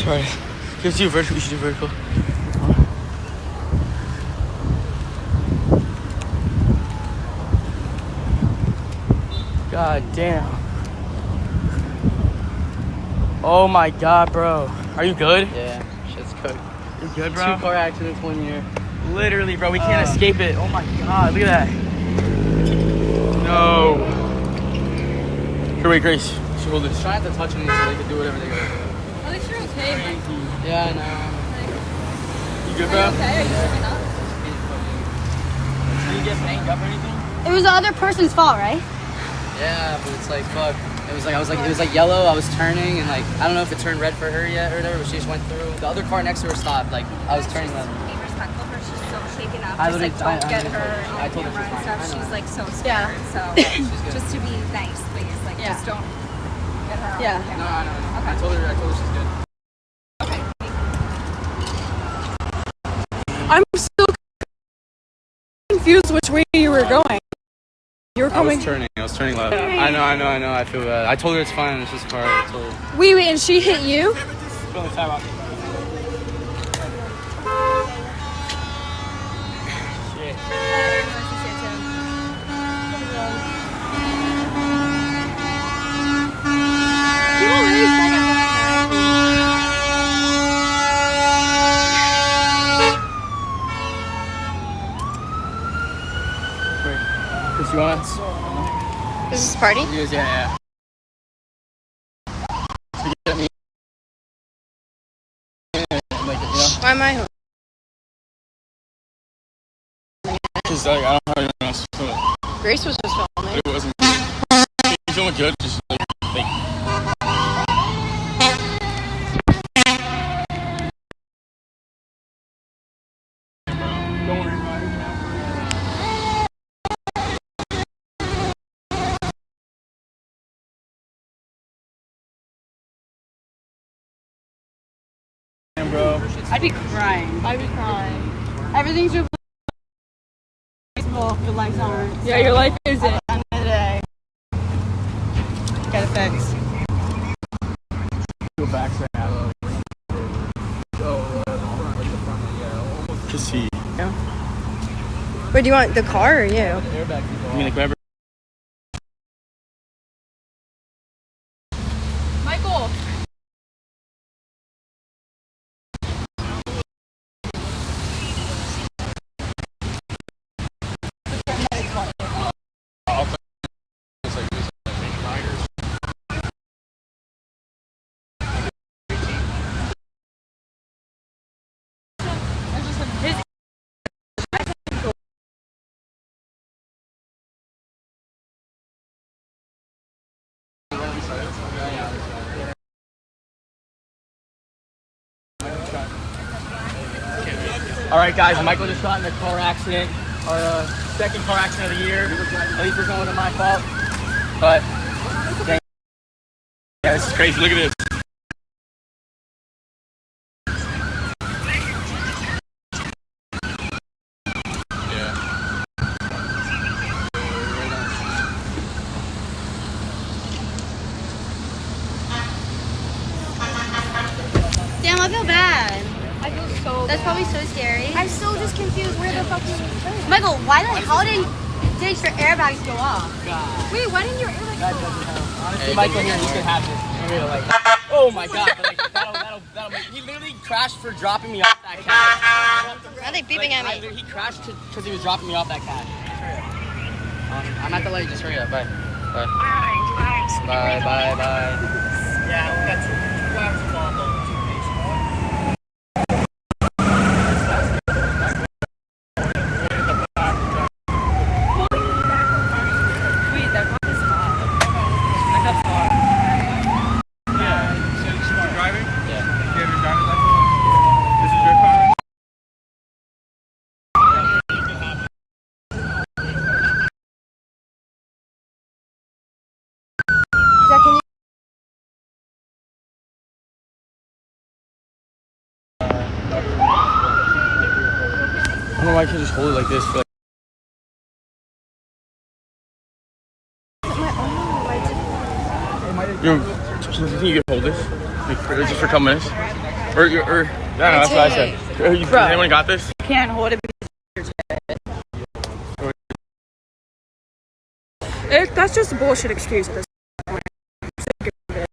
Sorry. You have to do vertical. You should do vertical. God damn. Oh my god, bro. Are you good? Yeah, shit's good. You good, bro? 2 car accidents 1 year. Literally, bro. We can't escape it. Oh my god. Look at that. No. Here, wait, Grace. She hold this. Trying to touch me so they can do whatever they gotta do. At least you're okay, man. Yeah, I know. You good, bro? Okay, are you swimming up? Did you get banged up or anything? It was the other person's fault, right? Yeah, but it's like, fuck. It was like yellow. I was turning and like, I don't know if it turned red for her yet or whatever, but she just went through. The other car next to her stopped. Like, I was turning them. Be respectful for her. She's so shaken up. I Just like literally- don't get her I on told her camera she's and fine. stuff. I know. She's like so Yeah. scared. So She's good. just to be nice, please. Like Yeah. just don't get her on Yeah. No, camera. I know. I told her she's good. I'm still confused which way you were going. You were coming. I was turning left. I know. I feel bad. I told her it's fine. It's just a car. I told her. Wait, and she hit you? People really suck at Chris, you want? Is this party? Yeah. Get me. Like, you know? Why am I home? Because like, I don't know how you're else to film it. Grace was just filming. It wasn't. You feeling good? Just like. Don't worry about it. Bro. I'd be crying. Everything's replaceable. Your life's on. Yeah, your life is it. End of the day. Get it fixed. Go back right now. Cause he. Wait, do you want the car or you? I mean, like whatever. Michael. All right, guys. Michael just got in a car accident. Our second car accident of the year. At least we're going to my fault. But dang. Yeah, this is crazy. Look at this. Damn, I feel bad. I feel so That's probably so scary. I'm still just confused where the fuck is Michael, why the hell did your airbags go off? Wait, why didn't your airbag go off? Honestly, Michael here, you can have this. For real, like, oh my god, but like, that'll make. He literally crashed for dropping me off that cash. Why are they beeping at me? He crashed because he was dropping me off that cash. I'm at the light. Just hurry up. Bye. Bye. Alright. Bye. Yeah, we got 2 hours of long. I don't know why I can't just hold it like this. But yo, do you think you can hold this? Like, just for a couple minutes? Or yeah, no, that's what I said. Has anyone got this? Can't hold it. That's just a bullshit excuse at this point. I'm sick of it.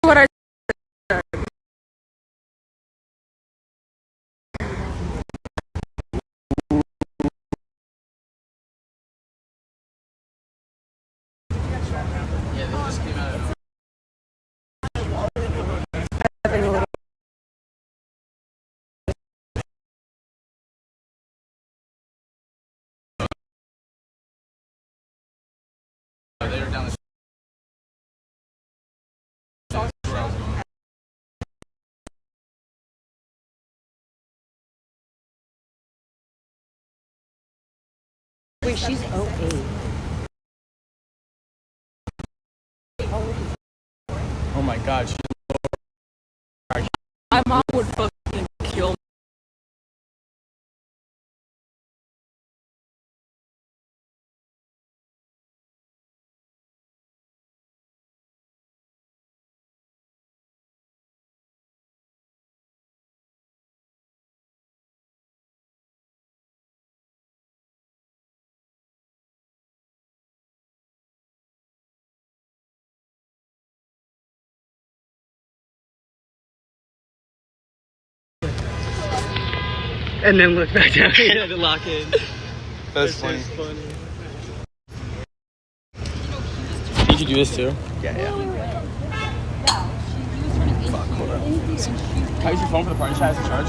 What I said. Yeah, they just came out of they were down the Wait, she's 08. Oh my God. My mom would fucking kill me. and then look back down here to lock in. That's funny. Did you do this too? Yeah. Fuck, hold up. Can I use your phone for the party chat as a charge?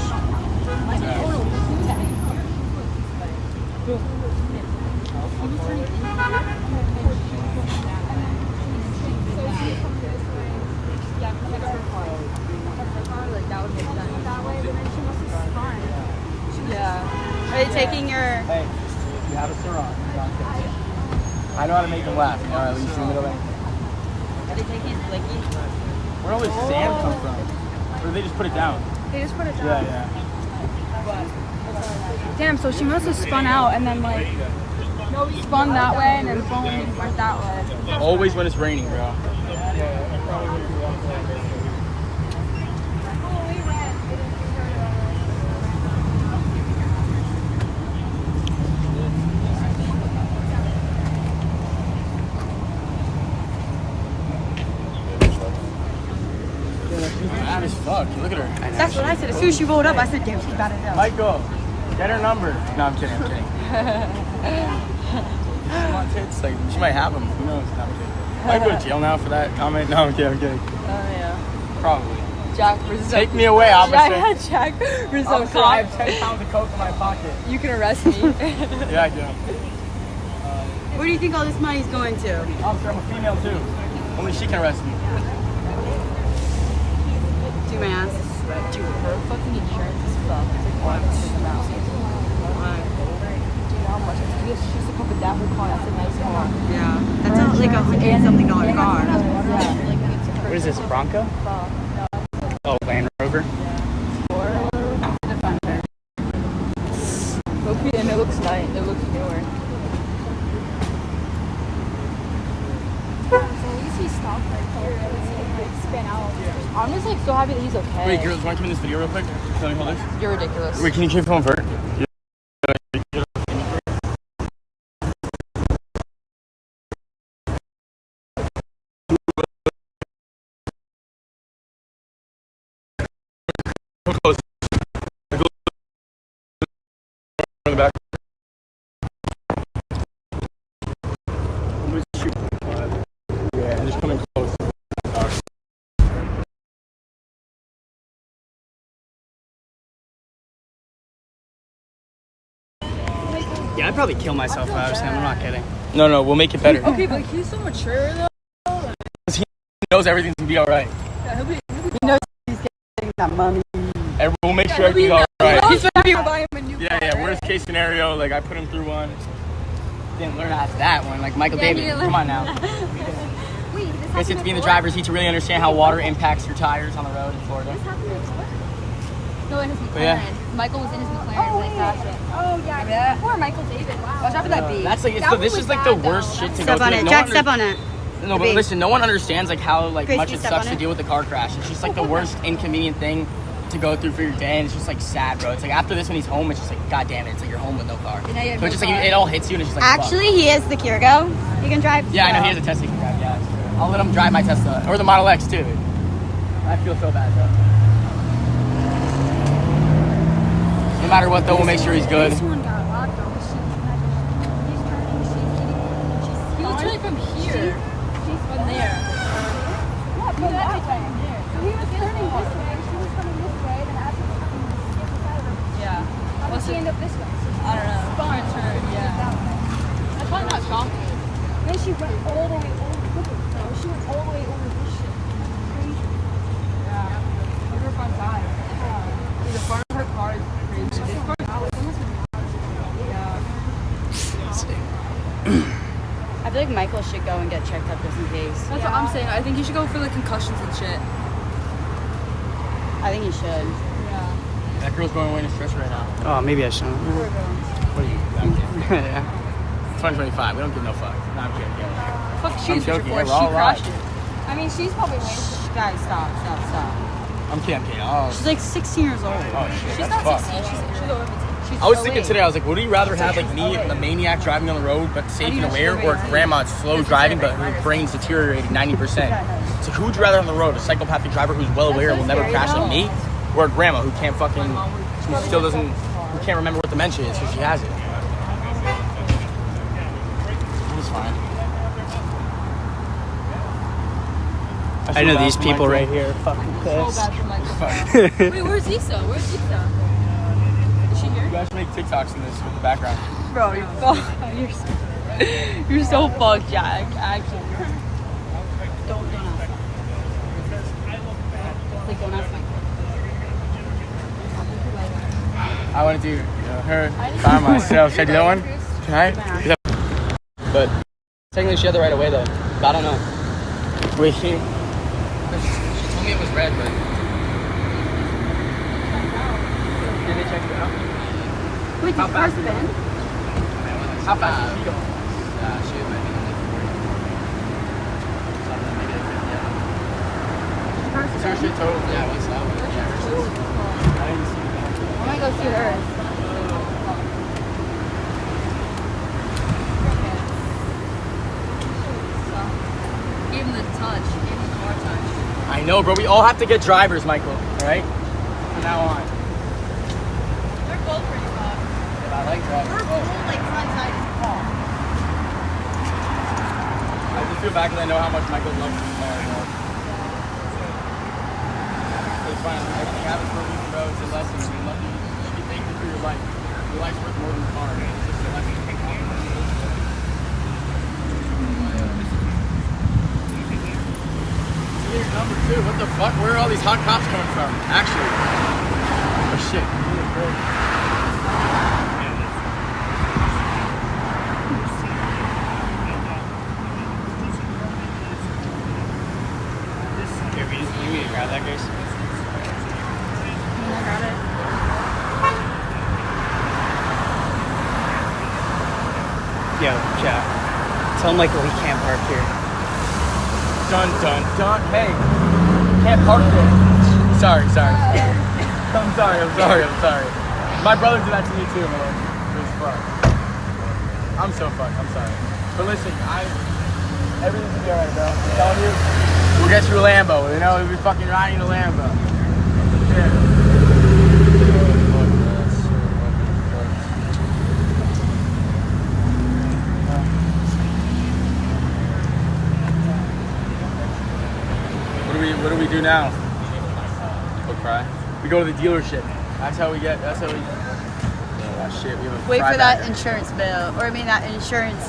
Yeah. Are they taking your... Hey, you have a Ciroc. I know how to make them laugh. You know, at least in the middle there. Are they taking Blicky? Where all this sand come from? Or did they just put it down? They just put it down. Yeah. Damn, so she must have spun out and then like spun that way and then boom, went that way. Always when it's raining, bro. Bad as fuck. Look at her. That's what I said. As soon as she rolled up, I said, damn, she's bad as hell. Michael, get her number. No, I'm kidding. She wants tits. Like, she might have them. Who knows? No, I'm kidding. Might go to jail now for that comment. No, I'm kidding. Oh yeah. Probably. Jack Rizzo. Take me away, officer. Jack Rizzo Officer, I have 10 pounds of coke in my pocket. You can arrest me. Yeah, I do. Where do you think all this money's going to? Officer, I'm a female too. Only she can arrest me. Do my ass. Dude, her fucking insurance is fucked. It's like $100,000. Do you know how much it's because she's a couple that whole car. That's a nice car. Yeah. That's like $100-something car. Yeah, like it's a What is this, Bronco? Oh, Land Rover. Defender. Okay, and it looks nice. It looks newer. So at least he stopped right there. At least he didn't like spin out. I'm just like so happy that he's okay. Wait, girls, want to come in this video real quick? Let me hold this. You're ridiculous. Wait, can you keep your phone vert? Close. In the back. Yeah, just coming close. Yeah, I'd probably kill myself if I was him. I'm not kidding. No, we'll make it better. Okay, but he's so mature though. He knows everything's gonna be alright. Yeah, he'll be That money. And we'll make sure everything's alright. he's gonna be buying him a new car. Yeah, worst case scenario, like I put him through one. Didn't learn after that one, like Michael David. Come on now. Wait, this I guess you happened have to be in the before? driver's seat to really understand how water impacts your tires on the road in Florida. This happened before? No, in his McLaren. Yeah. Michael was in his McLaren when it crashed it. Oh yeah. Remember that? Poor Michael David. Wow. Watch out for that beat. That's like, That this one is was like the bad, worst though. shit to Step go on through. it. No Jack, one step on it. No, but listen, no one understands like how like Grace, much you it step sucks on to it? deal with the car crash. It's just like the worst inconvenient thing to go through for your day, and it's just like sad, bro. It's like after this when he's home, it's just like, god damn it, it's like you're home with no car. And now you have So no it's just like car. it all hits you, and it's just like Actually, he is the Kirigo. He can drive. fuck. Yeah, I know so- he has a Tesla he can drive. Yeah, it's true. I'll let him drive my Tesla or the Model X too. I feel so bad though. No matter what though, we'll make sure he's good. This one got locked on. He's He was turning from here. From there. Yeah, from that way. So he was turning this way. She was coming this way. Then as he was coming, he skipped this out of her. Yeah. How did she end up this way? I don't know. Spun turn, yeah. That way. That's probably not shocking. Then she went all the way over. Look at her. She went all the way over this shit. Crazy. Yeah. Look at her front tire. The front of her car is crazy. I feel like Michael should go and get checked up just in case. That's what I'm saying. I think you should go for the concussions and shit. I think he should. Yeah. That girl's going away in a stretcher right now. Oh, maybe I shouldn't. What are you? I'm kidding. Yeah. 2025. We don't give no fuck. No, I'm kidding. Fuck, I'm she's joking. before Yeah, we're she all crashed alive. it. I mean, she's probably way. Guys, stop. I'm kidding. Oh, She's like 16 years old. oh shit. She's That's not fucked. 16. She's over 15. She's I was so thinking late. today, I was like, would you rather have like me, a maniac driving on the road but safe and aware, or grandma slow driving but her brain's deteriorating 90%? It's like, who would you rather on the road? A psychopathic driver who's well aware and will never crash like me, or a grandma who can't fucking, who still doesn't, who can't remember what dementia is because she has it? It's fine. I know these people right here are fucking So pissed. bad for Michael. Wait, where's Issa? Where's Issa? Is she here? You guys should make TikToks in this with the background. Bro, you're so fucked, Jack. Actually. Don't ask. Like, don't ask Michael. I want to do her by myself. Should I do that one? Can I? But technically she had the right of way though. But I don't know. Wait, She told me it was red, but did they check it out? Wait, How did fast first is bend? How fast is she going? she was maybe like 40. Something negative 50, yeah. Is her shit total? Yeah, what's that one? Yeah, hers is. I didn't see that. I'm gonna go see hers. Give him the touch. Give him the car touch. I know, bro. We all have to get drivers, Michael. All right? From now on. They're both pretty fun. I like drivers. We're both like front side is car. I just feel bad because I know how much Michael loves this car, bro. It's fine. Everything happens for a reason, bro. It's a lesson. I mean, lucky. You should be thankful for your life. Your life's worth more than the car. It's just a lesson. Here's number 2. What the fuck? Where are all these hot cops coming from? Actually. Oh shit. Here, you need to grab that, Grace. I got it. Yo, Jack. Tell him Michael he can't park here. Dun dun dun. Hey. Can't park there. Sorry. I'm sorry. My brother did that to me too, man. It was fucked. I'm so fucked. I'm sorry. But listen, everything's gonna be alright, bro. I'm telling you. We'll get you a Lambo, you know? We'll be fucking riding a Lambo. Yeah. What do we do now? Go cry. We go to the dealership. That's how we. Oh shit, we have a Wait for fry that back. insurance bill. Or I mean that insurance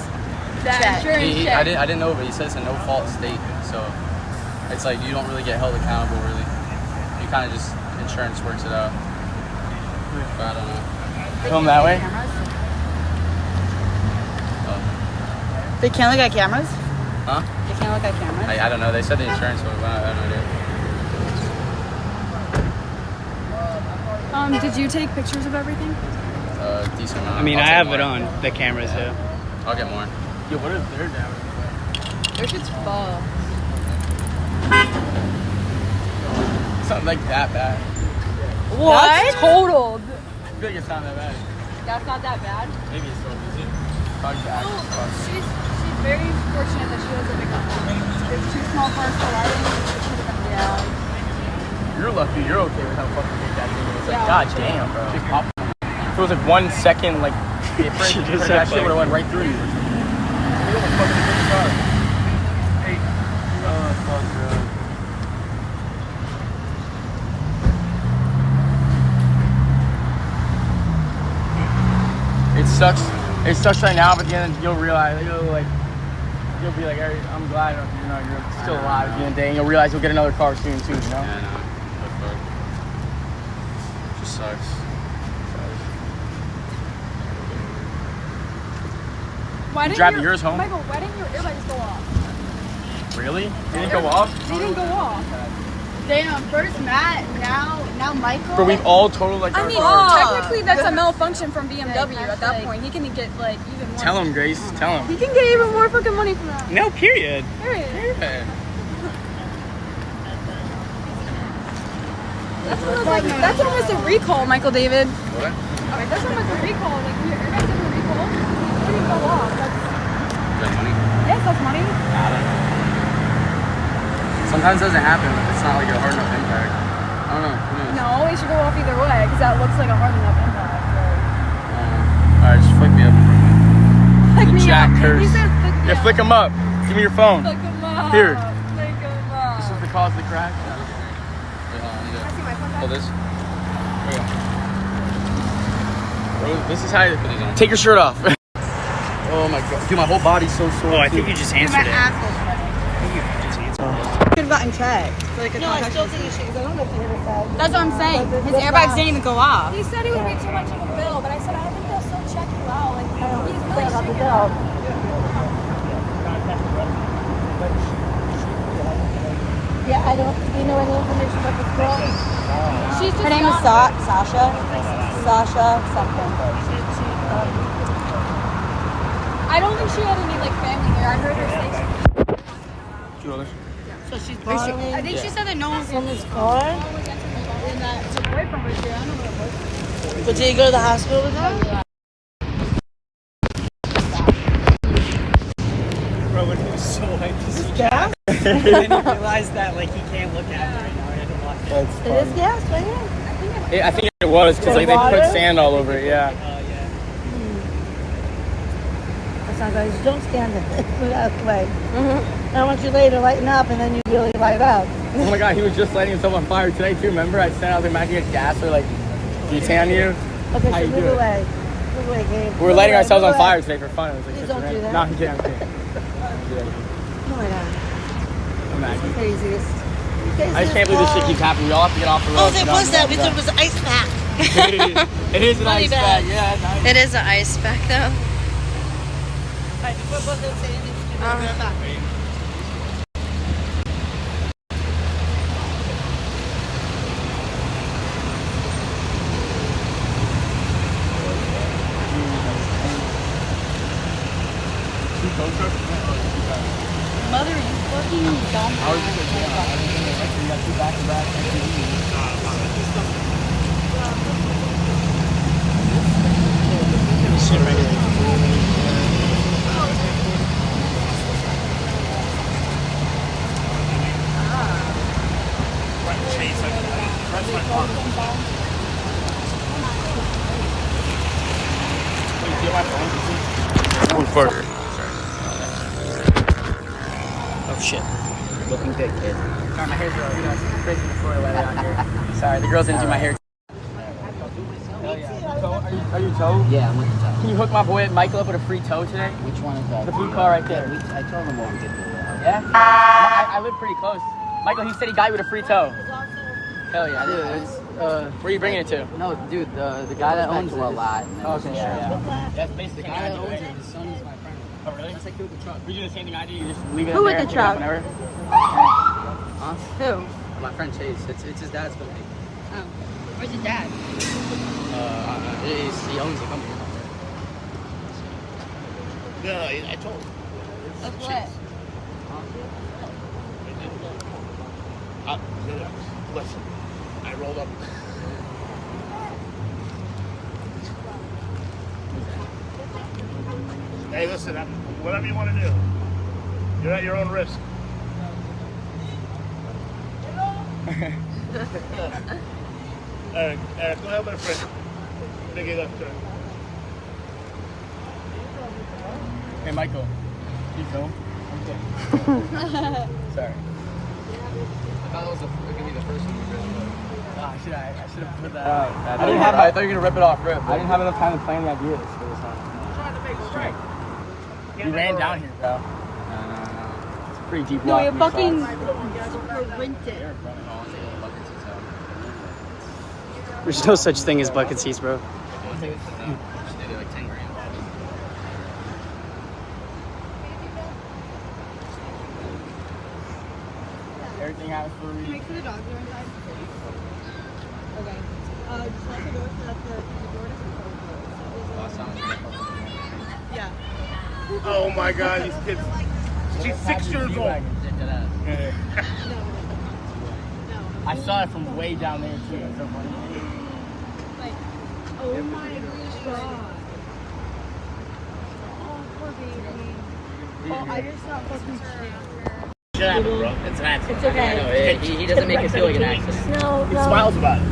That check. insurance check. I didn't know, but he said it's a no-fault state, so it's like you don't really get held accountable, really. You kind of just insurance works it out. But I don't know. Film that way? They can't look at cameras? Huh? They can't look at cameras? I don't know. They said the insurance was. I don't know. Oh, Did you take pictures of everything? Decent amount. I mean, I'll I take have more. it on the cameras, yeah. I'll get more. Yo, what if they're down? Their shit's full. Something like that bad. What? That's totaled. I feel like it's not that bad. That's not that bad. Maybe it's so easy. Probably bad. She's very fortunate that she has a big car. There's 2 small cars colliding. Yeah. You're lucky. You're okay with how fucking big that thing is. It's like, Yeah. god damn, bro. Just pop. If it was like 1 second, like, difference, She just that said shit would have like- went right through you. Look at the fucking big car. Hey. Oh, fuck, bro. It sucks. It sucks right now, but at the end you'll realize you'll be like, hey, I'm glad you're still alive at the end of the day, and you'll realize you'll get another car soon too. You know. Yeah, I know. But just sucks. Why didn't driving yours home? Michael, why didn't your earbags go off? Really? They didn't go off? They didn't go off. Damn, first Matt, now Michael. But we've all totaled like I our mean, cars. technically that's a malfunction from BMW at that point. He can get like even more. Tell him, Grace. Tell him. He can get even more fucking money from that. No, period. Period. Yeah. That's almost a recall, Michael David. What? Alright, that's almost a recall. Like your airbags have a recall. It wouldn't go off. That's, Good money. yes, that's money. Sometimes it doesn't happen. It's not like a hard enough impact. I don't know. Who knows? No, it should go off either way because that looks like a hard enough impact. Alright, just flick me up. Like me Jack up. curse. He said flick me Yeah, up. flick him up. Give me your phone. Flick him up. Here. Flick him up. This is the cause of the crash. Wait, hold on. I need I see my phone to back. hold this. Bro, this is how you Put these on. take your shirt off. Oh my god. Dude, my whole body's so sore. Oh, I think you just answered it. Could have gotten checked. No, I still think you should go on the theater side. That's what I'm saying. His airbags didn't even go off. He said it would be too much of a bill, but I said I don't think they'll still check you out. Like he's really About the shaking bill. up. Yeah, I don't. Do you know any information about this girl? She's just Her name is Sasha. Sasha something. I don't think she had any like family here. I heard her say. So she's borrowing I think she said that no one from his car. And that her boyfriend was here. I don't know what it was. But did you go to the hospital with her? Bro, when he was so hyped to see Jack, and then he realized that like he can't look at me right now. I had to watch it. It is gas right here. I think it was because like they put sand all over it. Yeah. Yeah. That's not guys. Don't stand there. Move out of the way. I want you later lighten up, and then you really light up. Oh my god, he was just lighting himself on fire today too. Remember, I sent out the magic gas or like butane you. Okay, How so you move doing? away. Move away, Gabe. We were Move lighting away, ourselves move on away. fire today for fun. It was like Please such a don't do random- that. No, I'm kidding. I'm kidding. Oh my god. Imagine. Craziest. I just can't believe this shit keeps happening. We all have to get off the road. Oh, there was that. We thought it was an ice pack. It is an Money ice bag. bag. Yeah, it's ice. It is an ice pack, though. Mother, you fucking dumb. I was just like, yeah, I was gonna like, we got 2 back-to-back MTVs. Oh shit. Looking good, kid. Sorry, my hair's really, crazy before I let it on here. Sorry, the girls didn't do my hair. Hell yeah. Are you tow? Yeah, I'm with the top. Can you hook my boy Michael up with a free tow today? Which one is that? The blue car right there. I told him what we did for Yeah? I live pretty close. Michael, he said he got you with a free tow. Hell yeah. Dude, it's, Where are you bringing it to? no, dude, the guy that owns it a lot. Okay, yeah. That's basically The guy that owns it, his son is my friend. Oh, really? It's like with the truck. We do the same thing I do. You just leave it Who in with there. the and pick it up truck? whenever. Huh? Who? My friend Chase. It's his dad's company. Oh. Where's your dad? He owns the company. No, I told him. Of what? Listen, I rolled up. Hey, listen, whatever you want to do, you're at your own risk. Eric, go help my friend. Biggie left turn. Hey, Michael. You film? Okay. Sorry. I thought it was gonna be the first one. I should have put that out. I didn't have. I thought you were gonna rip it off. Rip. I didn't have enough time to plan the ideas for this one. We ran down here, bro. It's a pretty deep No, walk. you're we fucking thought. sprinted. There's no such thing as bucket seats, bro. Everything happens for a reason. Make sure the dogs are inside. Okay. Just lock the door so that the door doesn't close. Yeah. Oh my God, these kids. She's 6 years old. I saw it from way down there too. It's so funny. Like, oh my god. Oh, poor baby. Oh, I just got fucking shit. Shit happened, bro. It's an accident. It's okay. No, he doesn't make it feel like an accident. No, He smiles about it.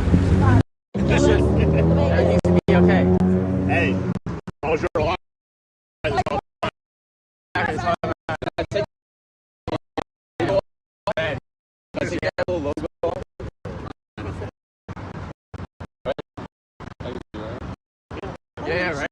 Everything's gonna be okay. Hey, how's your life? Yeah, right.